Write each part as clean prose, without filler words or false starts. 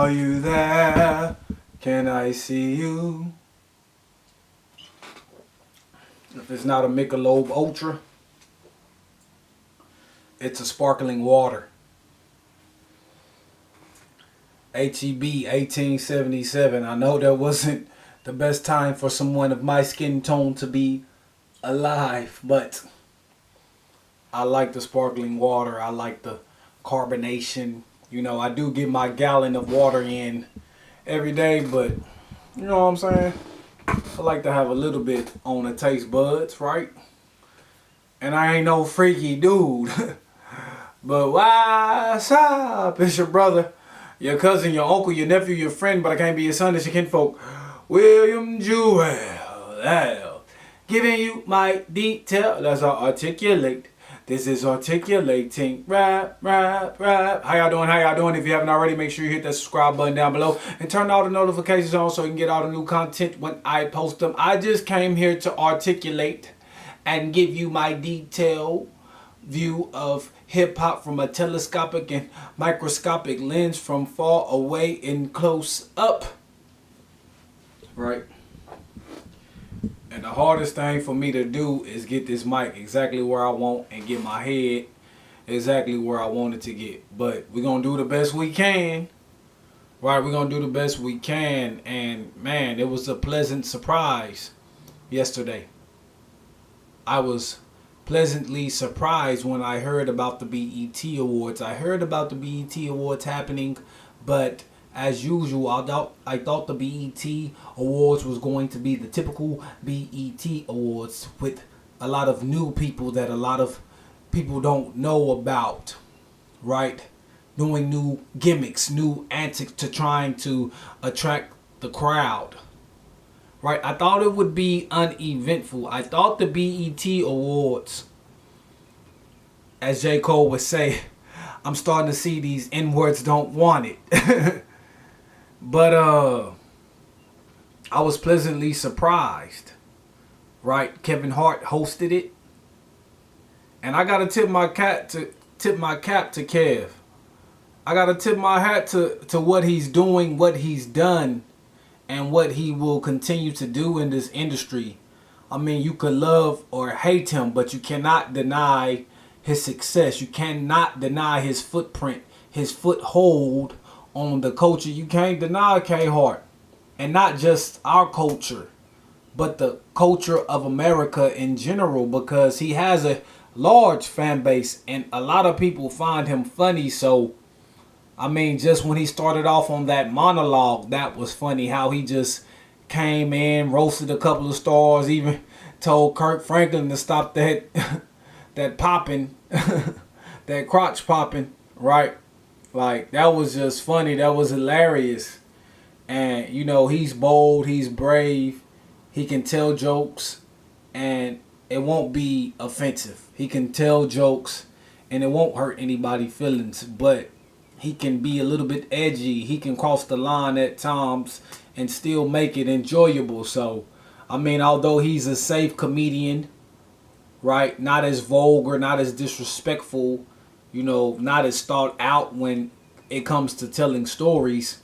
Are you there? Can I see you? If it's not a Michelob Ultra, it's a sparkling water. HEB 1877. I know that wasn't the best time for someone of my skin tone to be alive, but I like the sparkling water. I like the carbonation. You know, I do get my gallon of water in every day, but you know what I'm saying? I like to have a little bit on the taste buds, right? And I ain't no freaky dude. But what's up? It's your brother, your cousin, your uncle, your nephew, your friend, but I can't be your son, it's your kinfolk, William Jewell. Giving you my detail, that's how articulate. This is articulating rap. How y'all doing? How y'all doing? If you haven't already, make sure you hit that subscribe button down below and turn all the notifications on so you can get all the new content when I post them. I just came here to articulate and give you my detailed view of hip-hop from a telescopic and microscopic lens, from far away and close up. Right? And the hardest thing for me to do is get this mic exactly where I want and get my head exactly where I want it to get. But we're going to do the best we can. Right? We're going to do the best we can. And man, it was a pleasant surprise yesterday. I was pleasantly surprised when I heard about the BET Awards. I heard about the BET Awards happening, but as usual, I thought the BET Awards was going to be the typical BET Awards with a lot of new people that a lot of people don't know about, right? Doing new gimmicks, new antics to trying to attract the crowd. Right, I thought it would be uneventful. I thought the BET Awards, as J. Cole would say, I'm starting to see these N-words don't want it. But I was pleasantly surprised. Right, Kevin Hart hosted it, and I gotta tip my cap to Kev. I gotta tip my hat to what he's doing, what he's done, and what he will continue to do in this industry. I mean, you could love or hate him, but you cannot deny his success. You cannot deny his footprint, his foothold on the culture. You can't deny K Hart. And not just our culture, but the culture of America in general, because he has a large fan base and a lot of people find him funny. So I mean, just when he started off on that monologue, that was funny. How he just came in, roasted a couple of stars, even told Kirk Franklin to stop that that popping, that crotch popping, right? Like, that was just funny. That was hilarious. And, you know, he's bold, he's brave, he can tell jokes, and it won't be offensive. He can tell jokes, and it won't hurt anybody's feelings, but he can be a little bit edgy. He can cross the line at times and still make it enjoyable. So, I mean, although he's a safe comedian, right? Not as vulgar, not as disrespectful, you know, not as thought out when it comes to telling stories.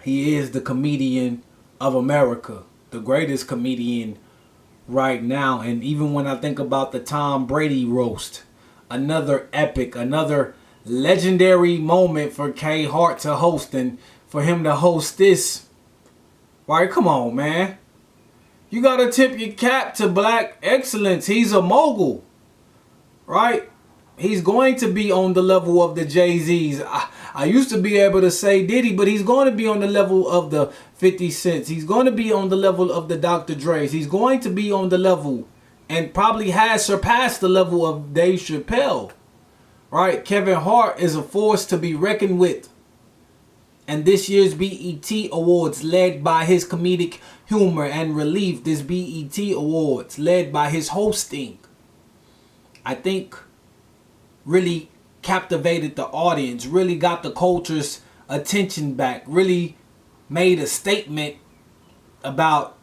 He is the comedian of America, the greatest comedian right now. And even when I think about the Tom Brady roast, another epic, another legendary moment for K Hart to host, and for him to host this, right? Come on, man. You gotta tip your cap to black excellence. He's a mogul, right? He's going to be on the level of the Jay-Z's. I used to be able to say Diddy, but he's going to be on the level of the 50 Cents. He's going to be on the level of the Dr. Dre's. He's going to be on the level, and probably has surpassed the level of Dave Chappelle. Right, Kevin Hart is a force to be reckoned with. And this year's BET Awards, led by his comedic humor and relief, this BET Awards, led by his hosting, I think really captivated the audience, really got the culture's attention back, really made a statement about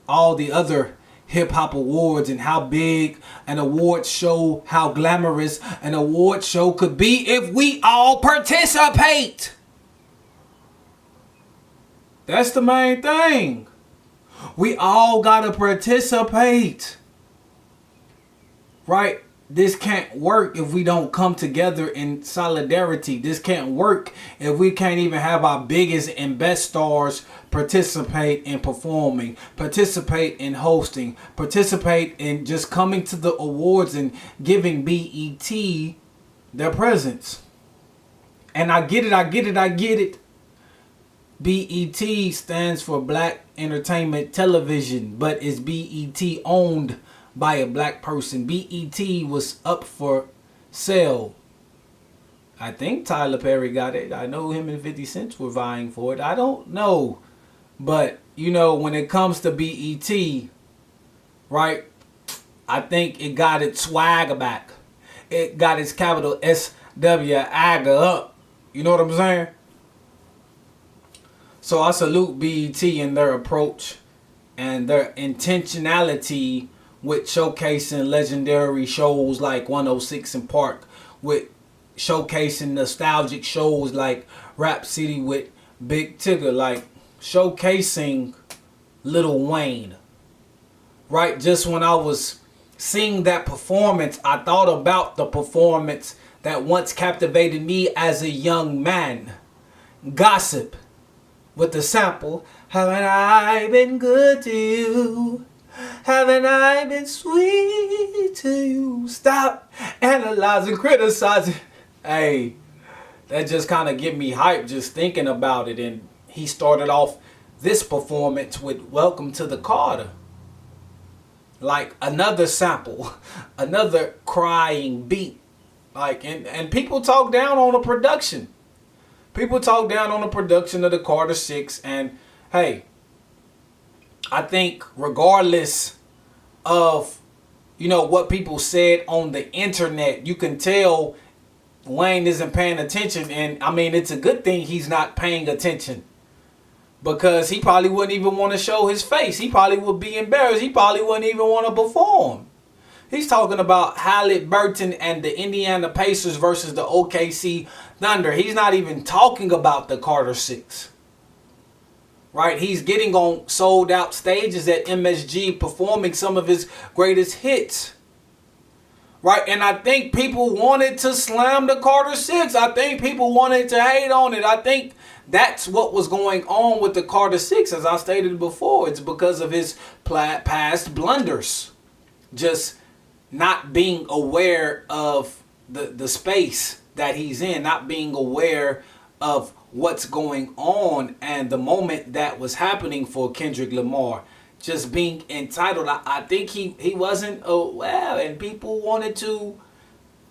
all the other hip hop awards and how big an award show, how glamorous an award show could be if we all participate. That's the main thing. We all gotta participate. Right? This can't work if we don't come together in solidarity. This can't work if we can't even have our biggest and best stars participate in performing, participate in hosting, participate in just coming to the awards and giving BET their presence. And I get it. BET stands for Black Entertainment Television, but it's BET owned by a black person. BET was up for sale. I think Tyler Perry got it. I know him and 50 Cent were vying for it. I don't know. But, you know, when it comes to BET, right, I think it got its swagger back. It got its capital SWAGger up. You know what I'm saying? So I salute BET in their approach and their intentionality with showcasing legendary shows like 106 in Park, with showcasing nostalgic shows like Rap City with Big Tigger, like showcasing Lil Wayne. Right? Just when I was seeing that performance, I thought about the performance that once captivated me as a young man. Gossip with the sample, haven't I been good to you? Haven't I been sweet to you? Stop analyzing, criticizing. Hey, that just kind of get me hyped just thinking about it. And he started off this performance with Welcome to the Carter. Like another sample, another crying beat. Like, and people talk down on the production. People talk down on the production of the Carter 6. And hey, I think regardless of, you know, what people said on the internet, you can tell Wayne isn't paying attention. And I mean, it's a good thing he's not paying attention, because he probably wouldn't even want to show his face. He probably would be embarrassed. He probably wouldn't even want to perform. He's talking about Halliburton and the Indiana Pacers versus the OKC Thunder. He's not even talking about the Carter 6. Right? He's getting on sold out stages at MSG performing some of his greatest hits. Right? And I think people wanted to slam the Carter 6. I think people wanted to hate on it. I think that's what was going on with the Carter 6. As I stated before, it's because of his past blunders. Just not being aware of the space that he's in, not being aware of what's going on and the moment that was happening for Kendrick Lamar. Just being entitled. I think he wasn't aware, and people wanted to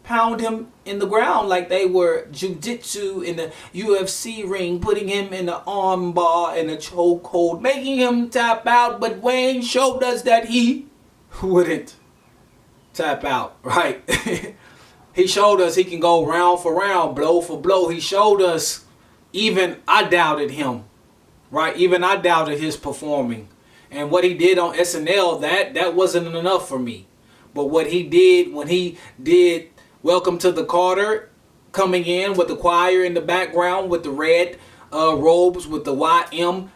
pound him in the ground like they were jiu-jitsu in the UFC ring, putting him in the arm bar in a chokehold, making him tap out. But Wayne showed us that he wouldn't tap out, right? He showed us he can go round for round, blow for blow. He showed us, even I doubted him, right? Even I doubted his performing. And what he did on SNL, that wasn't enough for me. But what he did when he did Welcome to the Carter, coming in with the choir in the background with the red robes with the YM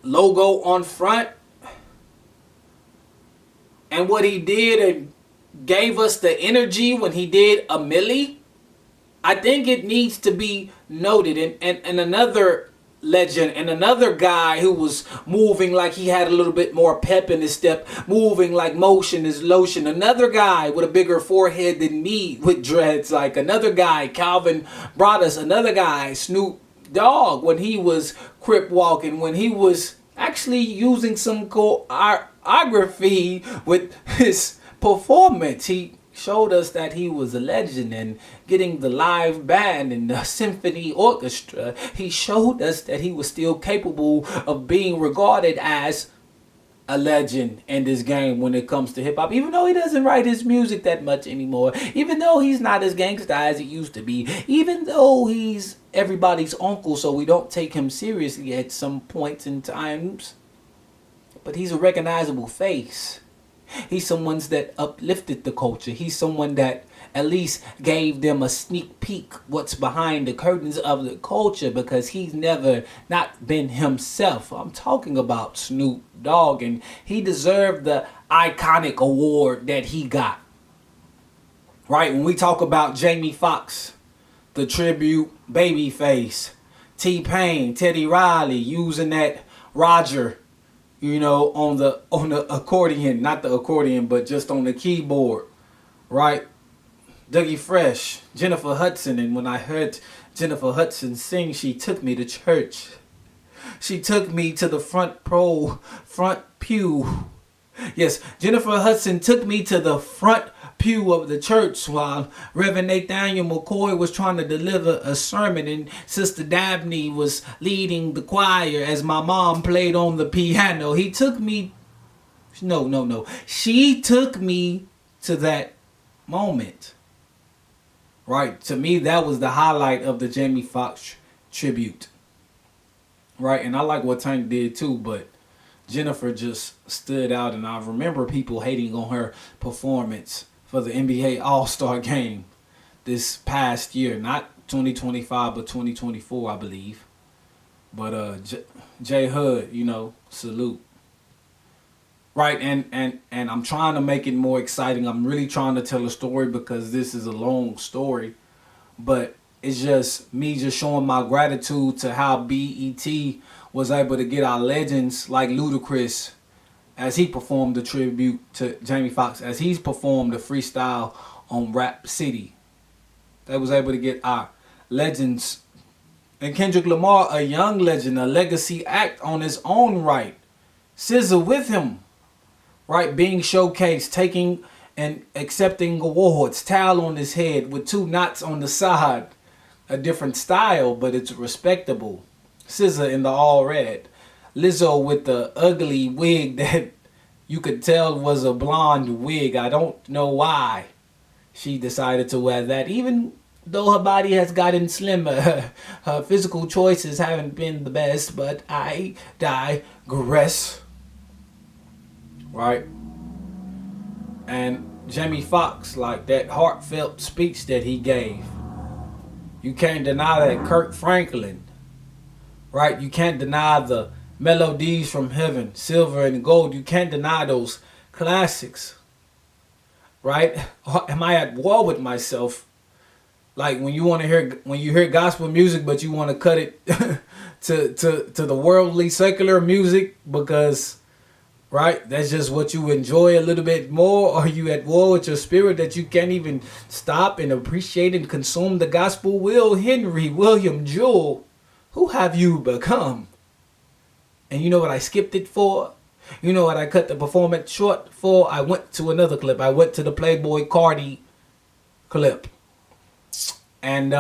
logo on front, and what he did and gave us the energy when he did a Millie, I think it needs to be noted. And another legend and another guy who was moving like he had a little bit more pep in his step, moving like motion is lotion. Another guy with a bigger forehead than me with dreads, like another guy, Calvin Broadus. Another guy, Snoop Dogg, when he was crip walking, when he was actually using some choreography with his performance. He showed us that he was a legend, and getting the live band and the symphony orchestra, he showed us that he was still capable of being regarded as a legend in this game when it comes to hip-hop, even though he doesn't write his music that much anymore, even though he's not as gangsta as he used to be, even though he's everybody's uncle, so we don't take him seriously at some points in times. But he's a recognizable face. He's someone that uplifted the culture. He's someone that at least gave them a sneak peek what's behind the curtains of the culture, because he's never not been himself. I'm talking about Snoop Dogg, and he deserved the iconic award that he got. Right, when we talk about Jamie Foxx, the tribute Babyface, T-Pain, Teddy Riley using that Roger, on the accordion, not the accordion, but just on the keyboard, right? Dougie Fresh, Jennifer Hudson, and when I heard Jennifer Hudson sing, she took me to church. She took me to the front pew. Yes, Jennifer Hudson took me to the front pew of the church while Reverend Nathaniel McCoy was trying to deliver a sermon, and Sister Dabney was leading the choir as my mom played on the piano. She took me to that moment. Right? To me, that was the highlight of the Jamie Foxx tribute. Right? And I like what Tank did too, but Jennifer just stood out, and I remember people hating on her performance for the NBA All-Star Game this past year. Not 2025, but 2024, I believe. But J Hud, salute. Right, and I'm trying to make it more exciting. I'm really trying to tell a story because this is a long story. But it's just me just showing my gratitude to how BET was able to get our legends like Ludacris, as he performed the tribute to Jamie Foxx, as he's performed the freestyle on Rap City. They was able to get our legends. And Kendrick Lamar, a young legend, a legacy act on his own right. SZA with him, right, being showcased, taking and accepting awards, towel on his head with 2 knots on the side. A different style, but it's respectable. SZA in the all red. Lizzo with the ugly wig that you could tell was a blonde wig. I don't know why she decided to wear that. Even though her body has gotten slimmer, her physical choices haven't been the best, but I digress. Right? And Jamie Foxx, like that heartfelt speech that he gave. You can't deny that. Kirk Franklin. Right? You can't deny the Melodies from Heaven, Silver and Gold. You can't deny those classics. Right? Am I at war with myself? Like when you hear gospel music, but you want to cut it to the worldly secular music because, right, that's just what you enjoy a little bit more. Or are you at war with your spirit that you can't even stop and appreciate and consume the gospel? Will Henry, William Jewell, who have you become? And you know what I skipped it for? You know what I cut the performance short for? I went to another clip. I went to the Playboy Cardi clip. And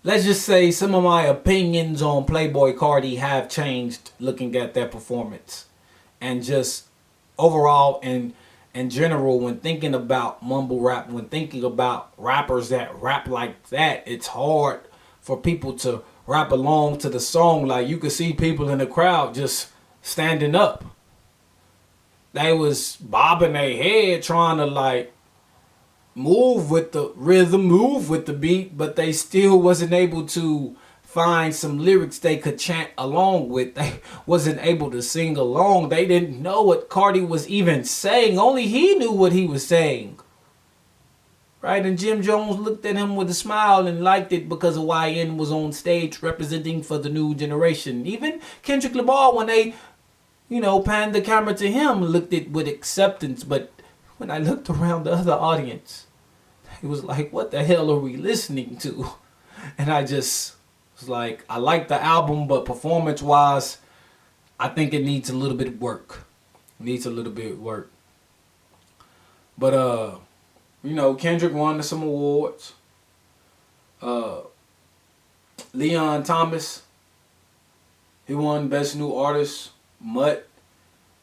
let's just say some of my opinions on Playboy Cardi have changed looking at that performance. And just overall and in general, when thinking about mumble rap, when thinking about rappers that rap like that, it's hard for people to rap along to the song. Like you could see people in the crowd just standing up. They was bobbing their head trying to like move with the rhythm, move with the beat, but they still wasn't able to find some lyrics they could chant along with. They wasn't able to sing along. They didn't know what Cardi was even saying. Only he knew what he was saying. Right? And Jim Jones looked at him with a smile and liked it because of YN was on stage representing for the new generation. Even Kendrick Lamar, when they, panned the camera to him, looked at it with acceptance. But when I looked around the other audience, it was like, what the hell are we listening to? And I just was like, I like the album, but performance-wise, I think it needs a little bit of work. But, Kendrick won some awards. Leon Thomas, he won Best New Artist, Mutt.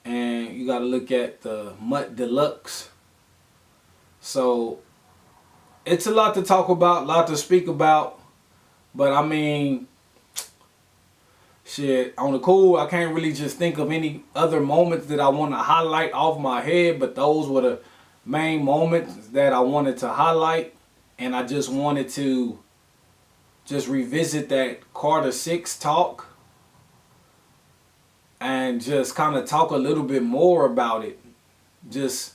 And you got to look at the Mutt Deluxe. So, it's a lot to talk about, a lot to speak about. But, I mean, shit, on the cool, I can't really just think of any other moments that I want to highlight off my head. But those were main moments that I wanted to highlight, and I just wanted to just revisit that Carter 6 talk and just kind of talk a little bit more about it. Just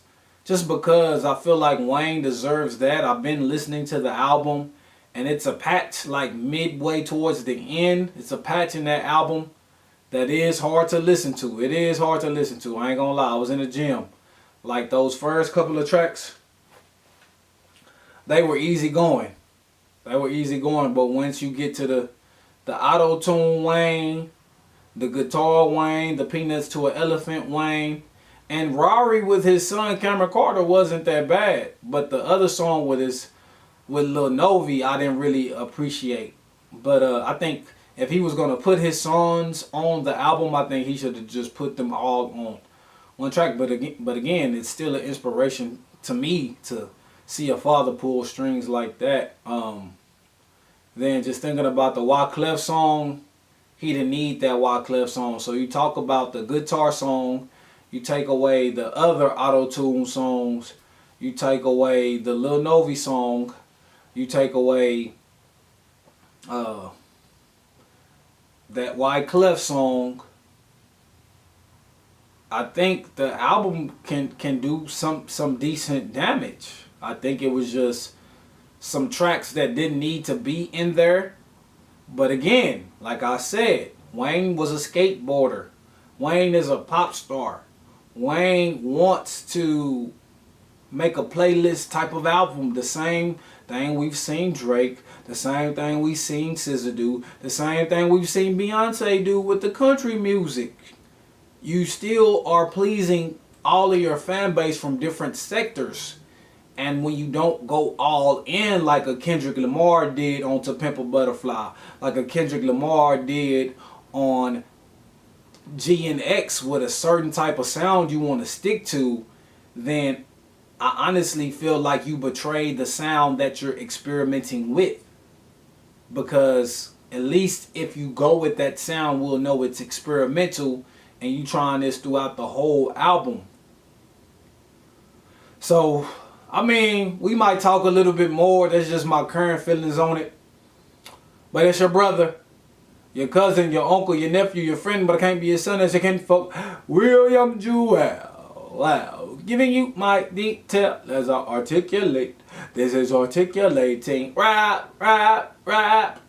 just because I feel like Wayne deserves that. I've been listening to the album, and it's a patch like midway towards the end. It's a patch in that album that is hard to listen to. It is hard to listen to. I ain't gonna lie. I was in the gym. Like those first couple of tracks, they were easy going. They were easy going, but once you get to the auto tune Wayne, the guitar Wayne, the peanuts to an elephant Wayne, and Rari with his son Cameron Carter wasn't that bad. But the other song with Lil Novi, I didn't really appreciate. But I think if he was gonna put his songs on the album, I think he should have just put them all on one track. But again, it's still an inspiration to me to see a father pull strings like that. Then just thinking about the Wyclef song, he didn't need that Wyclef song. So you talk about the guitar song, you take away the other auto-tune songs, you take away the Lil Novi song, you take away that Wyclef song. I think the album can do some decent damage. I think it was just some tracks that didn't need to be in there. But again, like I said, Wayne was a skateboarder. Wayne is a pop star. Wayne wants to make a playlist type of album. The same thing we've seen Drake, the same thing we've seen SZA do, the same thing we've seen Beyonce do with the country music. You still are pleasing all of your fan base from different sectors. And when you don't go all in like a Kendrick Lamar did on To Pimp a Butterfly, like a Kendrick Lamar did on G and X with a certain type of sound you want to stick to, then I honestly feel like you betrayed the sound that you're experimenting with. Because at least if you go with that sound, we'll know it's experimental and you trying this throughout the whole album. So I mean, we might talk a little bit more. That's just my current feelings on it. But it's your brother, your cousin, your uncle, your nephew, your friend, but I can't be your son as you can folk. William Jewell. Wow. Giving you my detail as I articulate. This is articulating. Rap, rap, rap.